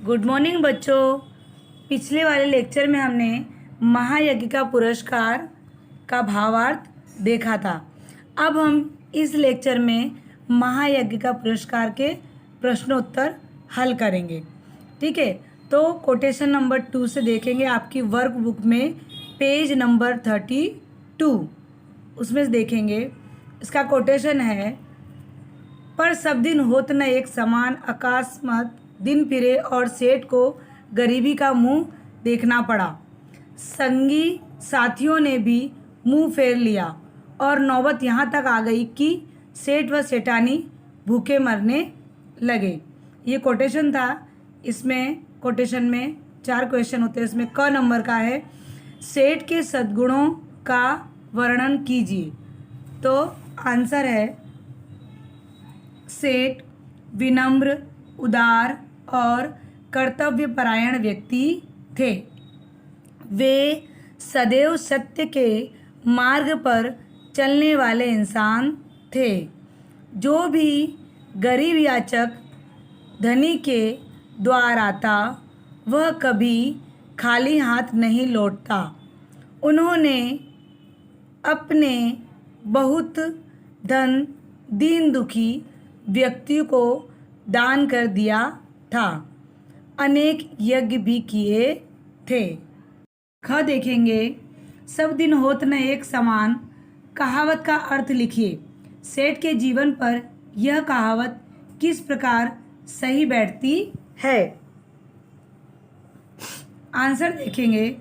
Good morning बच्चों। पिछले वाले लेक्चर में हमने महायज्ञ का पुरस्कार का भावार्थ देखा था। अब हम इस लेक्चर में महायज्ञ का पुरस्कार के प्रश्नोत्तर हल करेंगे। ठीक है, तो कोटेशन नंबर 2 से देखेंगे आपकी वर्क बुक में पेज नंबर 32, उसमें से देखेंगे। इसका कोटेशन है, पर सब दिन होत न एक समान, अकस्मात दिन फिरे और सेठ को गरीबी का मुंह देखना पड़ा। संगी साथियों ने भी मुंह फेर लिया और नौबत यहाँ तक आ गई कि सेठ व सेठानी भूखे मरने लगे। ये कोटेशन था। इसमें कोटेशन में 4 क्वेश्चन होते हैं। इसमें क नंबर का है, सेठ के सद्गुणों का वर्णन कीजिए। तो आंसर है, सेठ विनम्र, उदार और कर्तव्यपरायण व्यक्ति थे। वे सदैव सत्य के मार्ग पर चलने वाले इंसान थे। जो भी गरीब याचक धनी के द्वार आता, वह कभी खाली हाथ नहीं लौटता। उन्होंने अपने बहुत धन दीन दुखी व्यक्ति को दान कर दिया था। अनेक यज्ञ भी किए थे। ख देखेंगे, सब दिन होत न एक समान, कहावत का अर्थ लिखिए। सेठ के जीवन पर यह कहावत किस प्रकार सही बैठती है? आंसर देखेंगे,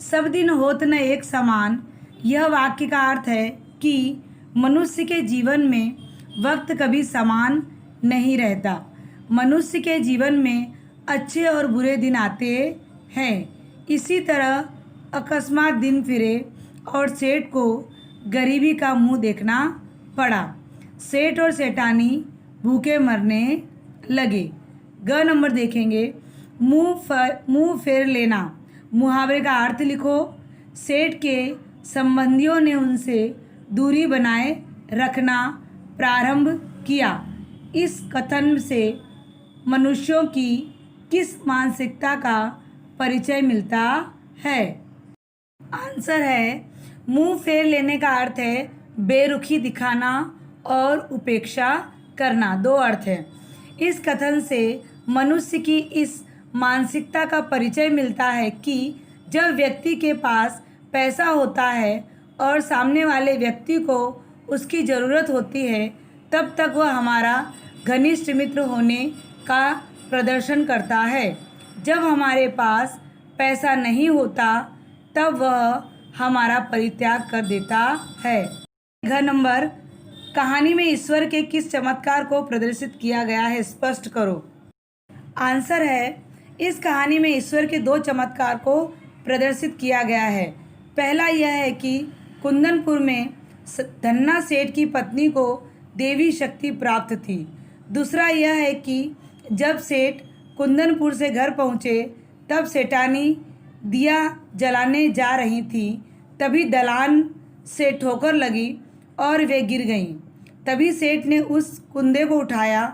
सब दिन होत न एक समान, यह वाक्य का अर्थ है कि मनुष्य के जीवन में वक्त कभी समान नहीं रहता। मनुष्य के जीवन में अच्छे और बुरे दिन आते हैं। इसी तरह अकस्मात दिन फिरे और सेठ को गरीबी का मुंह देखना पड़ा। सेठ और सेठानी भूखे मरने लगे। ग नंबर देखेंगे, मुंह फेर लेना। मुहावरे का अर्थ लिखो। सेठ के संबंधियों ने उनसे दूरी बनाए रखना प्रारंभ किया। इस कथन से मनुष्यों की किस मानसिकता का परिचय मिलता है? आंसर है, मुंह फेर लेने का अर्थ है बेरुखी दिखाना और उपेक्षा करना। 2 अर्थ है। इस कथन से मनुष्य की इस मानसिकता का परिचय मिलता है कि जब व्यक्ति के पास पैसा होता है और सामने वाले व्यक्ति को उसकी ज़रूरत होती है, तब तक वह हमारा घनिष्ठ मित्र होने का प्रदर्शन करता है। जब हमारे पास पैसा नहीं होता, तब वह हमारा परित्याग कर देता है। घ नंबर, कहानी में ईश्वर के किस चमत्कार को प्रदर्शित किया गया है, स्पष्ट करो। आंसर है, इस कहानी में ईश्वर के 2 चमत्कार को प्रदर्शित किया गया है। पहला यह है कि कुंदनपुर में धन्ना सेठ की पत्नी को देवी शक्ति प्राप्त थी। दूसरा यह है कि जब सेठ कुंदनपुर से घर पहुँचे, तब सेठानी दिया जलाने जा रही थी। तभी दलान से ठोकर लगी और वे गिर गईं। तभी सेठ ने उस कुंदे को उठाया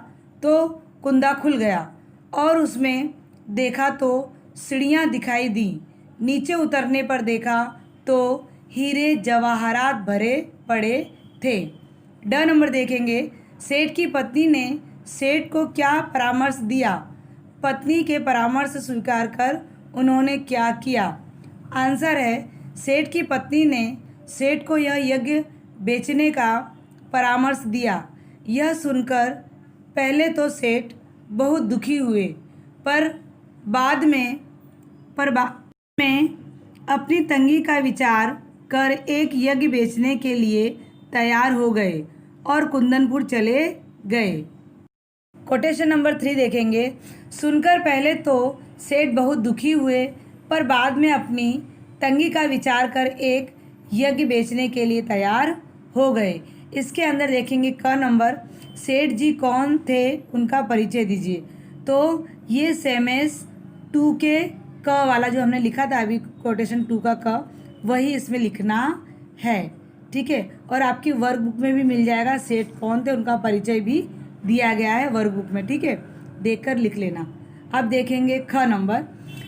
तो कुंदा खुल गया और उसमें देखा तो सीढ़ियाँ दिखाई दी। नीचे उतरने पर देखा तो हीरे जवाहरात भरे पड़े थे। ड नंबर देखेंगे, सेठ की पत्नी ने सेठ को क्या परामर्श दिया? पत्नी के परामर्श स्वीकार कर उन्होंने क्या किया? आंसर है, सेठ की पत्नी ने सेठ को यह यज्ञ बेचने का परामर्श दिया। यह सुनकर पहले तो सेठ बहुत दुखी हुए, पर बाद में अपनी तंगी का विचार कर एक यज्ञ बेचने के लिए तैयार हो गए और कुंदनपुर चले गए। कोटेशन नंबर 3 देखेंगे, सुनकर पहले तो सेठ बहुत दुखी हुए, पर बाद में अपनी तंगी का विचार कर एक यज्ञ बेचने के लिए तैयार हो गए। इसके अंदर देखेंगे क नंबर, सेठ जी कौन थे, उनका परिचय दीजिए। तो ये सेमेस 2 के क वाला जो हमने लिखा था अभी कोटेशन 2 का क, वही इसमें लिखना है। ठीक है, और आपकी वर्क बुक में भी मिल जाएगा सेठ कौन थे, उनका परिचय भी दिया गया है वर्क बुक में। ठीक है, देखकर लिख लेना। अब देखेंगे ख नंबर,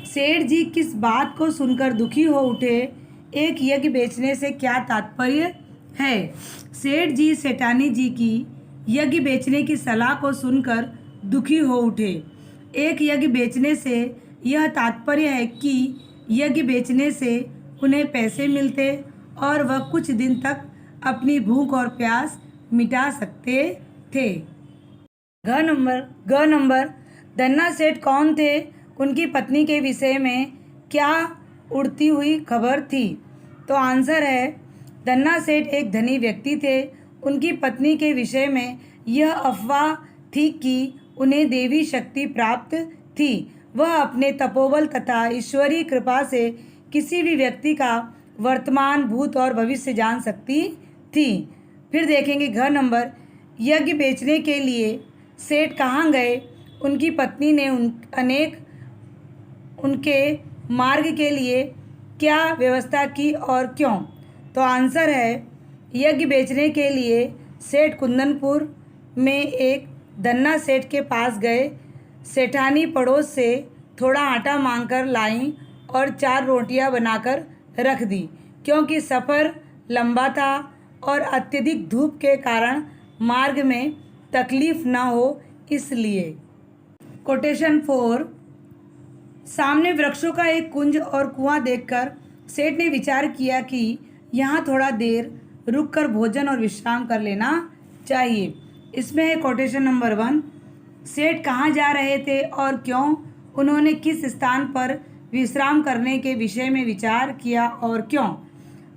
सेठ जी किस बात को सुनकर दुखी हो उठे? एक यज्ञ बेचने से क्या तात्पर्य है? सेठ जी सेठानी जी की यज्ञ बेचने की सलाह को सुनकर दुखी हो उठे। एक यज्ञ बेचने से यह तात्पर्य है कि यज्ञ बेचने से उन्हें पैसे मिलते और वह कुछ दिन तक अपनी भूख और प्यास मिटा सकते थे। ग नंबर, धन्ना सेठ कौन थे? उनकी पत्नी के विषय में क्या उड़ती हुई खबर थी? तो आंसर है, धन्ना सेठ एक धनी व्यक्ति थे। उनकी पत्नी के विषय में यह अफवाह थी कि उन्हें देवी शक्ति प्राप्त थी। वह अपने तपोबल तथा ईश्वरीय कृपा से किसी भी व्यक्ति का वर्तमान, भूत और भविष्य जान सकती थी। फिर देखेंगे घ नंबर, यज्ञ बेचने के लिए सेठ कहाँ गए? उनकी पत्नी ने उनके मार्ग के लिए क्या व्यवस्था की और क्यों? तो आंसर है, यज्ञ बेचने के लिए सेठ कुंदनपुर में एक धन्ना सेठ के पास गए। सेठानी पड़ोस से थोड़ा आटा मांगकर लाई और 4 रोटियां बनाकर रख दी, क्योंकि सफ़र लंबा था और अत्यधिक धूप के कारण मार्ग में तकलीफ न हो इसलिए। कोटेशन 4, सामने वृक्षों का एक कुंज और कुआं देखकर सेठ ने विचार किया कि यहाँ थोड़ा देर रुककर भोजन और विश्राम कर लेना चाहिए। इसमें है कोटेशन नंबर 1, सेठ कहाँ जा रहे थे और क्यों? उन्होंने किस स्थान पर विश्राम करने के विषय में विचार किया और क्यों?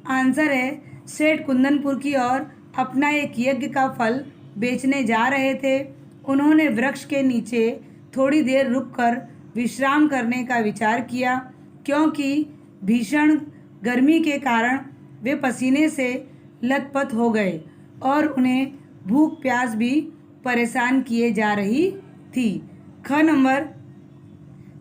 आंसर है, सेठ कुंदनपुर की ओर अपना एक यज्ञ का फल बेचने जा रहे थे। उन्होंने वृक्ष के नीचे थोड़ी देर रुककर विश्राम करने का विचार किया, क्योंकि भीषण गर्मी के कारण वे पसीने से लथपथ हो गए और उन्हें भूख प्यास भी परेशान किए जा रही थी। ख नंबर,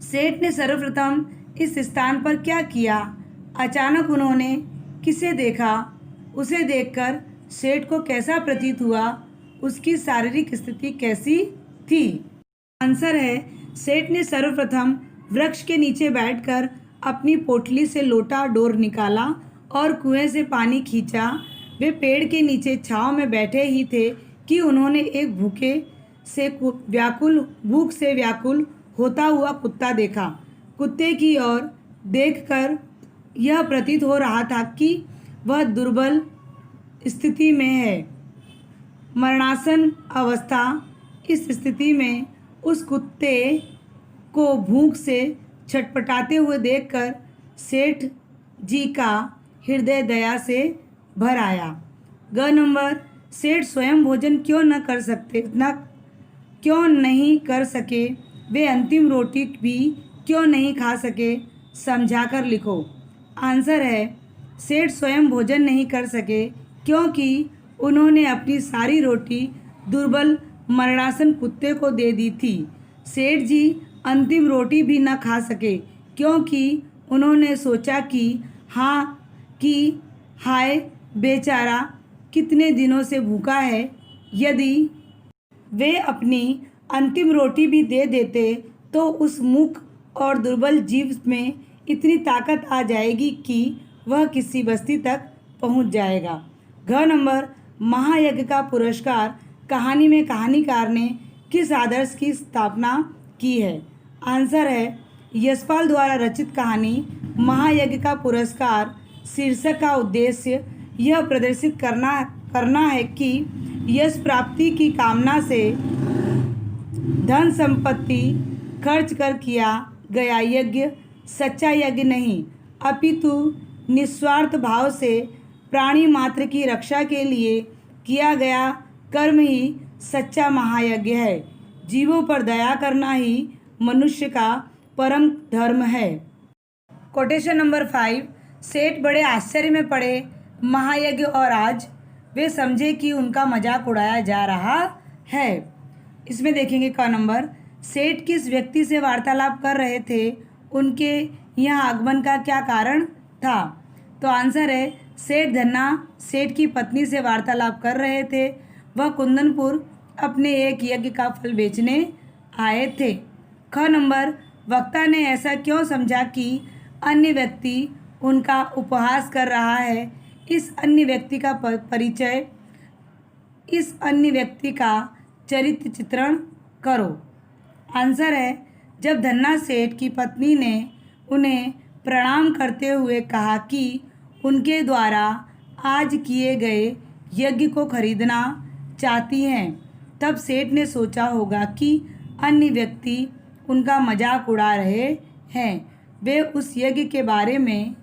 सेठ ने सर्वप्रथम इस स्थान पर क्या किया? अचानक उन्होंने किसे देखा? उसे देखकर सेठ को कैसा प्रतीत हुआ? उसकी शारीरिक स्थिति कैसी थी? आंसर है, सेठ ने सर्वप्रथम वृक्ष के नीचे बैठकर अपनी पोटली से लोटा डोर निकाला और कुएं से पानी खींचा। वे पेड़ के नीचे छांव में बैठे ही थे कि उन्होंने एक भूख से व्याकुल होता हुआ कुत्ता देखा। कुत्ते की ओर देखकर यह प्रतीत हो रहा था कि वह दुर्बल स्थिति में है, मरणासन अवस्था। इस स्थिति में उस कुत्ते को भूख से छटपटाते हुए देखकर सेठ जी का हृदय दया से भर आया। ग नंबर, सेठ स्वयं भोजन क्यों नहीं कर सके? वे अंतिम रोटी भी क्यों नहीं खा सके? समझाकर लिखो। आंसर है, सेठ स्वयं भोजन नहीं कर सके क्योंकि उन्होंने अपनी सारी रोटी दुर्बल मरणासन कुत्ते को दे दी थी। सेठ जी अंतिम रोटी भी न खा सके क्योंकि उन्होंने सोचा कि हाय बेचारा कितने दिनों से भूखा है। यदि वे अपनी अंतिम रोटी भी दे देते तो उस मूक और दुर्बल जीव में इतनी ताकत आ जाएगी कि वह किसी बस्ती तक पहुंच जाएगा। घ नंबर, महायज्ञ का पुरस्कार कहानी में कहानीकार ने किस आदर्श की स्थापना की है? आंसर है, यशपाल द्वारा रचित कहानी महायज्ञ का पुरस्कार शीर्षक का उद्देश्य यह प्रदर्शित करना है कि यश प्राप्ति की कामना से धन संपत्ति खर्च कर किया गया यज्ञ सच्चा यज्ञ नहीं, अपितु निस्वार्थ भाव से प्राणी मात्र की रक्षा के लिए किया गया कर्म ही सच्चा महायज्ञ है। जीवों पर दया करना ही मनुष्य का परम धर्म है। कोटेशन नंबर 5, सेठ बड़े आश्चर्य में पड़े महायज्ञ और आज वे समझे कि उनका मजाक उड़ाया जा रहा है। इसमें देखेंगे क नंबर, सेठ किस व्यक्ति से वार्तालाप कर रहे थे? उनके यहाँ आगमन का क्या कारण था? तो आंसर है, सेठ धन्ना सेठ की पत्नी से वार्तालाप कर रहे थे। वह कुंदनपुर अपने एक यज्ञ का फल बेचने आए थे। ख नंबर, वक्ता ने ऐसा क्यों समझा कि अन्य व्यक्ति उनका उपहास कर रहा है? इस अन्य व्यक्ति का परिचय, इस अन्य व्यक्ति का चरित्र चित्रण करो। आंसर है, जब धन्ना सेठ की पत्नी ने उन्हें प्रणाम करते हुए कहा कि उनके द्वारा आज किए गए यज्ञ को खरीदना चाहती हैं, तब सेठ ने सोचा होगा कि अन्य व्यक्ति उनका मजाक उड़ा रहे हैं। वे उस यज्ञ के बारे में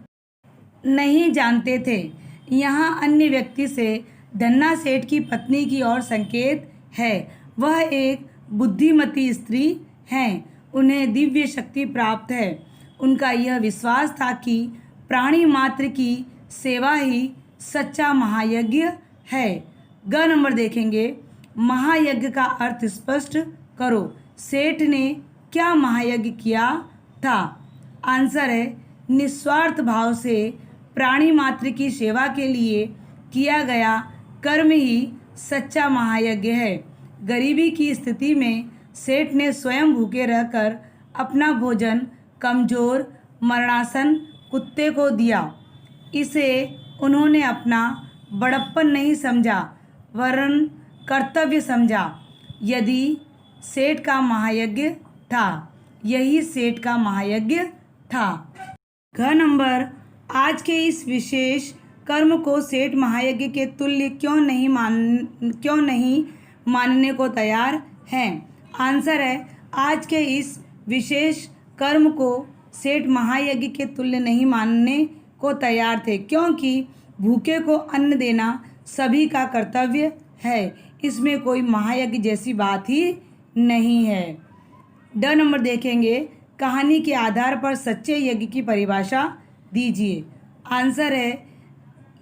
नहीं जानते थे। यहाँ अन्य व्यक्ति से धन्ना सेठ की पत्नी की ओर संकेत है। वह एक बुद्धिमती स्त्री हैं। उन्हें दिव्य शक्ति प्राप्त है। उनका यह विश्वास था कि प्राणी मात्र की सेवा ही सच्चा महायज्ञ है। ग नंबर देखेंगे, महायज्ञ का अर्थ स्पष्ट करो। सेठ ने क्या महायज्ञ किया था? आंसर है, निस्वार्थ भाव से प्राणी मात्र की सेवा के लिए किया गया कर्म ही सच्चा महायज्ञ है। गरीबी की स्थिति में सेठ ने स्वयं भूखे रहकर अपना भोजन कमजोर मरणासन कुत्ते को दिया। इसे उन्होंने अपना बड़प्पन नहीं समझा, वरन कर्तव्य समझा। यदि सेठ का महायज्ञ था, यही सेठ का महायज्ञ था। घ नंबर, आज के इस विशेष कर्म को सेठ महायज्ञ के तुल्य क्यों नहीं मानने को तैयार हैं? आंसर है, आज के इस विशेष कर्म को सेठ महायज्ञ के तुल्य नहीं मानने को तैयार थे, क्योंकि भूखे को अन्न देना सभी का कर्तव्य है। इसमें कोई महायज्ञ जैसी बात ही नहीं है। ड नंबर देखेंगे, कहानी के आधार पर सच्चे यज्ञ की परिभाषा दीजिए। आंसर है,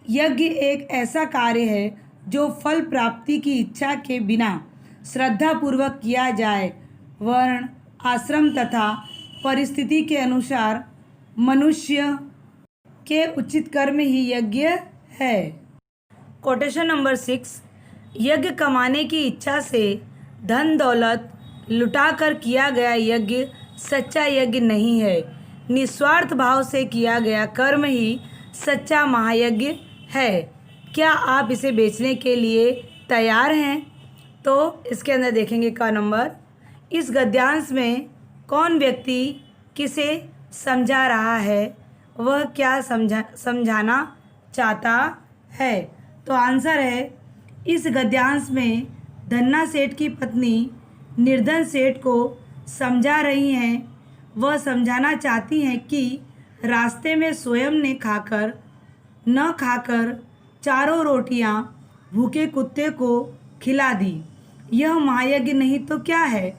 यज्ञ एक ऐसा कार्य है जो फल प्राप्ति की इच्छा के बिना श्रद्धापूर्वक किया जाए। वर्ण आश्रम तथा परिस्थिति के अनुसार मनुष्य के उचित कर्म ही यज्ञ है। कोटेशन नंबर 6, यज्ञ कमाने की इच्छा से धन दौलत लुटाकर किया गया यज्ञ सच्चा यज्ञ नहीं है। निस्वार्थ भाव से किया गया कर्म ही सच्चा महायज्ञ है। क्या आप इसे बेचने के लिए तैयार हैं? तो इसके अंदर देखेंगे का नंबर, इस गद्यांश में कौन व्यक्ति किसे समझा रहा है, वह क्या समझाना चाहता है? तो आंसर है, इस गद्यांश में धन्ना सेठ की पत्नी निर्धन सेठ को समझा रही हैं। वह समझाना चाहती हैं कि रास्ते में स्वयं ने न खाकर चारों रोटियां भूखे कुत्ते को खिला दी। यह महायज्ञ नहीं तो क्या है?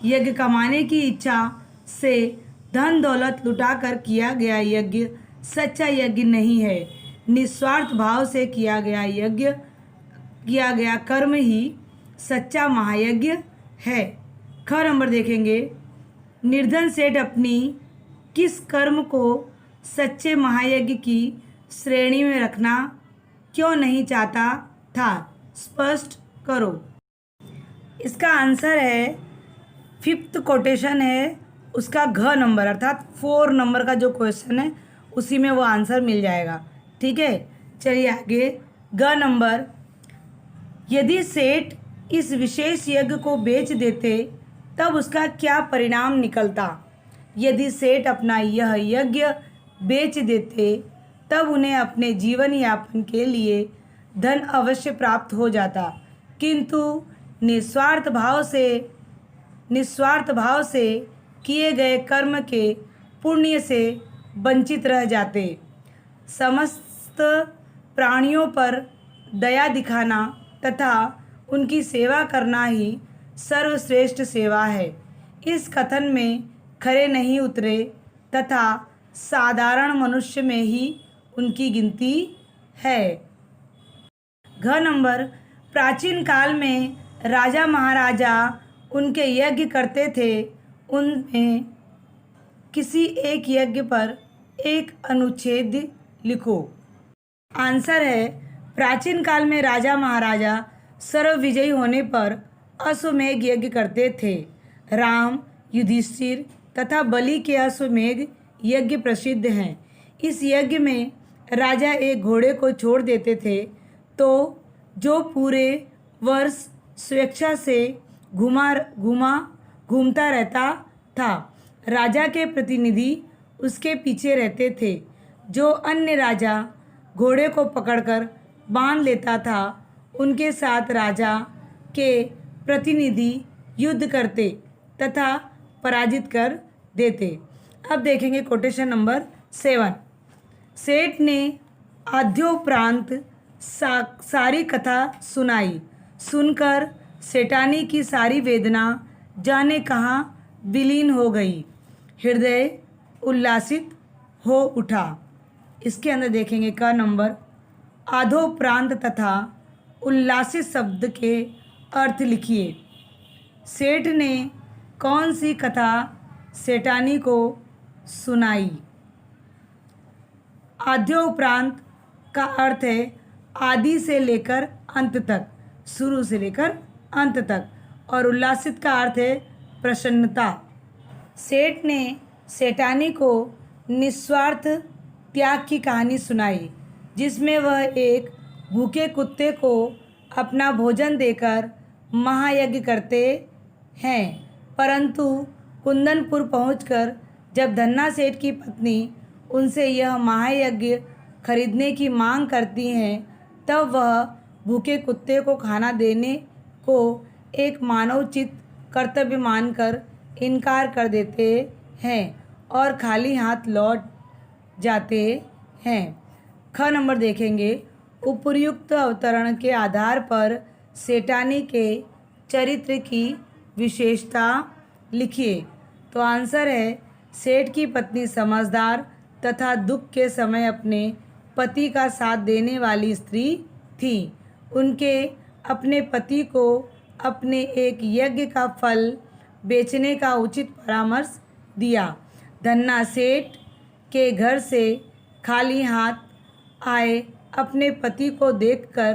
यज्ञ कमाने की इच्छा से धन दौलत लुटाकर किया गया यज्ञ सच्चा यज्ञ नहीं है। निस्वार्थ भाव से किया गया कर्म ही सच्चा महायज्ञ है। ख नंबर देखेंगे, निर्धन सेठ अपनी किस कर्म को सच्चे महायज्ञ की श्रेणी में रखना क्यों नहीं चाहता था? स्पष्ट करो। इसका आंसर है, 5th कोटेशन है उसका घ नंबर, अर्थात 4 नंबर का जो क्वेश्चन है उसी में वो आंसर मिल जाएगा। ठीक है, चलिए आगे। ग नंबर, यदि सेठ इस विशेष यज्ञ को बेच देते तब उसका क्या परिणाम निकलता? यदि सेठ अपना यह यज्ञ बेच देते तब उन्हें अपने जीवन यापन के लिए धन अवश्य प्राप्त हो जाता, किंतु निस्वार्थ भाव से किए गए कर्म के पुण्य से वंचित रह जाते। समस्त प्राणियों पर दया दिखाना तथा उनकी सेवा करना ही सर्वश्रेष्ठ सेवा है। इस कथन में खरे नहीं उतरे तथा साधारण मनुष्य में ही उनकी गिनती है। घ नंबर, प्राचीन काल में राजा महाराजा उनके यज्ञ करते थे, उनमें किसी एक यज्ञ पर एक अनुच्छेद लिखो। आंसर है, प्राचीन काल में राजा महाराजा सर्व विजयी होने पर अश्वमेध यज्ञ करते थे। राम युधिष्ठिर तथा बलि के अश्वमेध यज्ञ प्रसिद्ध हैं। इस यज्ञ में राजा एक घोड़े को छोड़ देते थे तो जो पूरे वर्ष स्वेच्छा से घूमता रहता था। राजा के प्रतिनिधि उसके पीछे रहते थे। जो अन्य राजा घोड़े को पकड़कर बांध लेता था उनके साथ राजा के प्रतिनिधि युद्ध करते तथा पराजित कर देते। अब देखेंगे कोटेशन नंबर 7। सेठ ने आद्योपरांत सारी कथा सुनाई। सुनकर सेठानी की सारी वेदना जाने कहाँ विलीन हो गई। हृदय उल्लासित हो उठा। इसके अंदर देखेंगे का नंबर आधोप्रांत तथा उल्लासित शब्द के अर्थ लिखिए। सेठ ने कौन सी कथा सेठानी को सुनाई? आद्योपरांत का अर्थ है आदि से लेकर अंत तक, शुरू से लेकर अंत तक, और उल्लासित का अर्थ है प्रसन्नता। सेठ ने सेठानी को निस्वार्थ त्याग की कहानी सुनाई जिसमें वह एक भूखे कुत्ते को अपना भोजन देकर महायज्ञ करते हैं। परंतु कुंदनपुर पहुंचकर जब धन्ना सेठ की पत्नी उनसे यह महायज्ञ खरीदने की मांग करती हैं तब वह भूखे कुत्ते को खाना देने को एक मानवोचित कर्तव्य मानकर इनकार कर देते हैं और खाली हाथ लौट जाते हैं। ख नंबर देखेंगे उपर्युक्त अवतरण के आधार पर सेठानी के चरित्र की विशेषता लिखिए। तो आंसर है सेठ की पत्नी समझदार तथा दुख के समय अपने पति का साथ देने वाली स्त्री थी। उनके अपने पति को अपने एक यज्ञ का फल बेचने का उचित परामर्श दिया। धन्ना सेठ के घर से खाली हाथ आए अपने पति को देखकर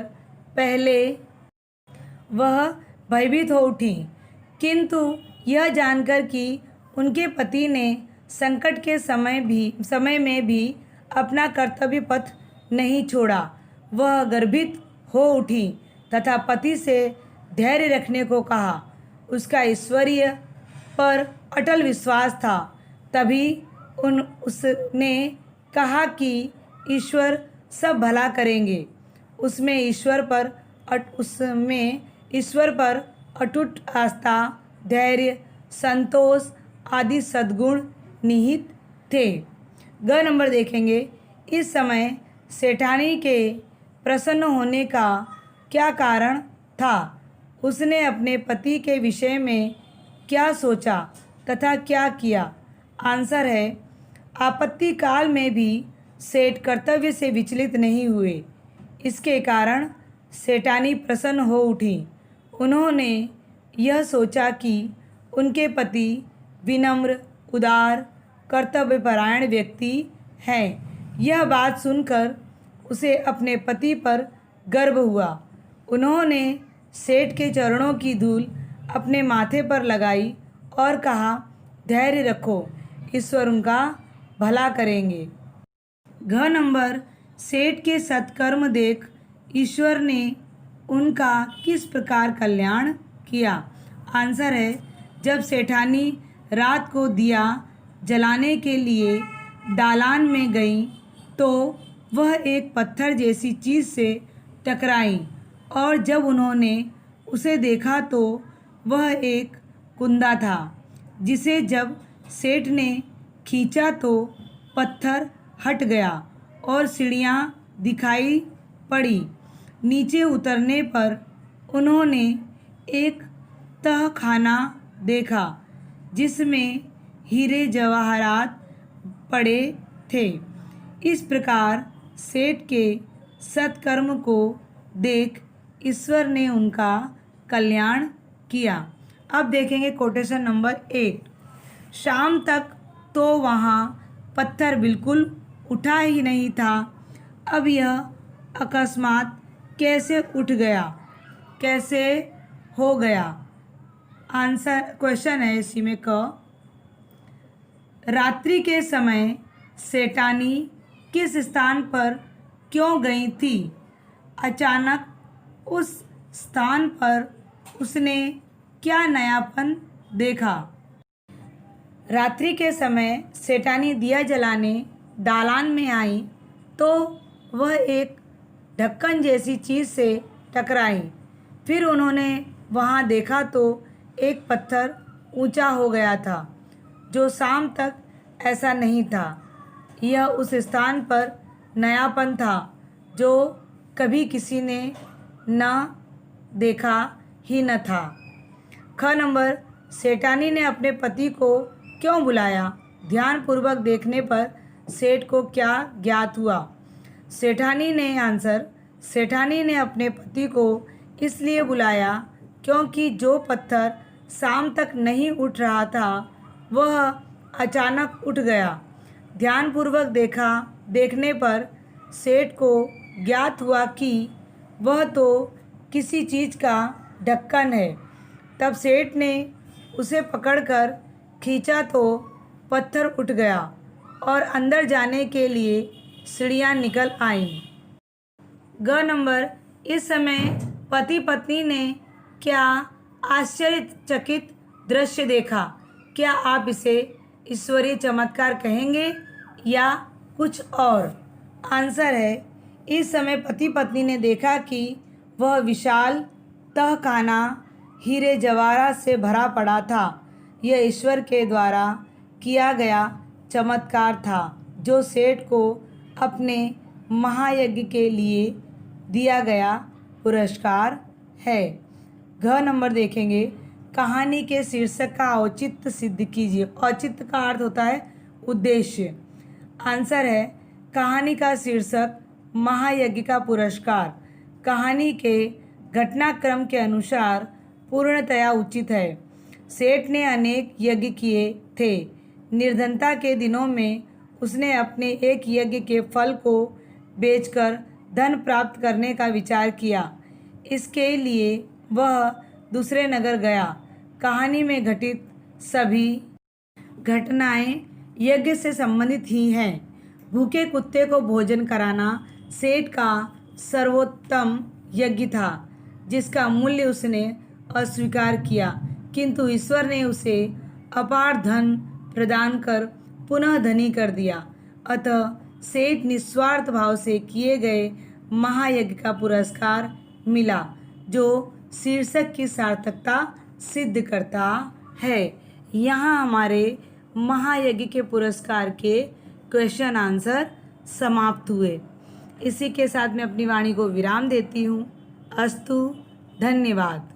पहले वह भयभीत हो उठी, किंतु यह जानकर कि उनके पति ने संकट के समय में भी अपना कर्तव्य पथ नहीं छोड़ा, वह गर्वित हो उठी तथा पति से धैर्य रखने को कहा। उसका ईश्वरीय पर अटल विश्वास था। तभी उसने कहा कि ईश्वर सब भला करेंगे। उसमें ईश्वर पर अटूट आस्था, धैर्य, संतोष आदि सद्गुण निहित थे। ग नंबर देखेंगे इस समय सेठानी के प्रसन्न होने का क्या कारण था? उसने अपने पति के विषय में क्या सोचा तथा क्या किया? आंसर है आपत्ति काल में भी सेठ कर्तव्य से विचलित नहीं हुए। इसके कारण सेठानी प्रसन्न हो उठी। उन्होंने यह सोचा कि उनके पति विनम्र, उदार, कर्तव्यपरायण व्यक्ति हैं। यह बात सुनकर उसे अपने पति पर गर्व हुआ। उन्होंने सेठ के चरणों की धूल अपने माथे पर लगाई और कहा, धैर्य रखो, ईश्वर उनका भला करेंगे। घ नंबर सेठ के सत्कर्म देख ईश्वर ने उनका किस प्रकार कल्याण किया? आंसर है जब सेठानी रात को दिया जलाने के लिए दालान में गई तो वह एक पत्थर जैसी चीज़ से टकराई और जब उन्होंने उसे देखा तो वह एक कुंदा था, जिसे जब सेठ ने खींचा तो पत्थर हट गया और सीढ़ियाँ दिखाई पड़ी। नीचे उतरने पर उन्होंने एक तहखाना देखा जिसमें हीरे जवाहरात पड़े थे। इस प्रकार सेठ के सत्कर्म को देख ईश्वर ने उनका कल्याण किया। अब देखेंगे कोटेशन नंबर 8। शाम तक तो वहाँ पत्थर बिल्कुल उठा ही नहीं था, अब यह अकस्मात कैसे उठ गया, कैसे हो गया? आंसर क्वेश्चन है इसी में क। रात्रि के समय सेठानी किस स्थान पर क्यों गई थी? अचानक उस स्थान पर उसने क्या नयापन देखा? रात्रि के समय सेठानी दिया जलाने दालान में आई तो वह एक ढक्कन जैसी चीज़ से टकराई। फिर उन्होंने वहाँ देखा तो एक पत्थर ऊंचा हो गया था, जो शाम तक ऐसा नहीं था। यह उस स्थान पर नयापन था जो कभी किसी ने न देखा ही न था। ख नंबर, सेठानी ने अपने पति को क्यों बुलाया? ध्यानपूर्वक देखने पर सेठ को क्या ज्ञात हुआ? सेठानी ने अपने पति को इसलिए बुलाया क्योंकि जो पत्थर शाम तक नहीं उठ रहा था वह अचानक उठ गया। ध्यानपूर्वक देखने पर सेठ को ज्ञात हुआ कि वह तो किसी चीज़ का ढक्कन है। तब सेठ ने उसे पकड़कर खींचा तो पत्थर उठ गया और अंदर जाने के लिए सीढ़ियाँ निकल आईं। ग नंबर, इस समय पति पत्नी ने क्या आश्चर्यचकित दृश्य देखा? क्या आप इसे ईश्वरीय चमत्कार कहेंगे या कुछ और? आंसर है, इस समय पति पत्नी ने देखा कि वह विशाल तहखाना हीरे जवाहरात से भरा पड़ा था। यह ईश्वर के द्वारा किया गया चमत्कार था जो सेठ को अपने महायज्ञ के लिए दिया गया पुरस्कार है। घ नंबर देखेंगे, कहानी के शीर्षक का औचित्य सिद्ध कीजिए। औचित्य का अर्थ होता है उद्देश्य। आंसर है, कहानी का शीर्षक महायज्ञ का पुरस्कार कहानी के घटनाक्रम के अनुसार पूर्णतया उचित है। सेठ ने अनेक यज्ञ किए थे। निर्धनता के दिनों में उसने अपने एक यज्ञ के फल को बेचकर धन प्राप्त करने का विचार किया। इसके लिए वह दूसरे नगर गया। कहानी में घटित सभी घटनाएं यज्ञ से संबंधित ही हैं। भूखे कुत्ते को भोजन कराना सेठ का सर्वोत्तम यज्ञ था, जिसका मूल्य उसने अस्वीकार किया, किंतु ईश्वर ने उसे अपार धन प्रदान कर पुनः धनी कर दिया। अतः सेठ निस्वार्थ भाव से किए गए महायज्ञ का पुरस्कार मिला, जो शीर्षक की सार्थकता सिद्ध करता है। यहाँ हमारे महायज्ञ के पुरस्कार के क्वेश्चन आंसर समाप्त हुए। इसी के साथ मैं अपनी वाणी को विराम देती हूँ। अस्तु, धन्यवाद।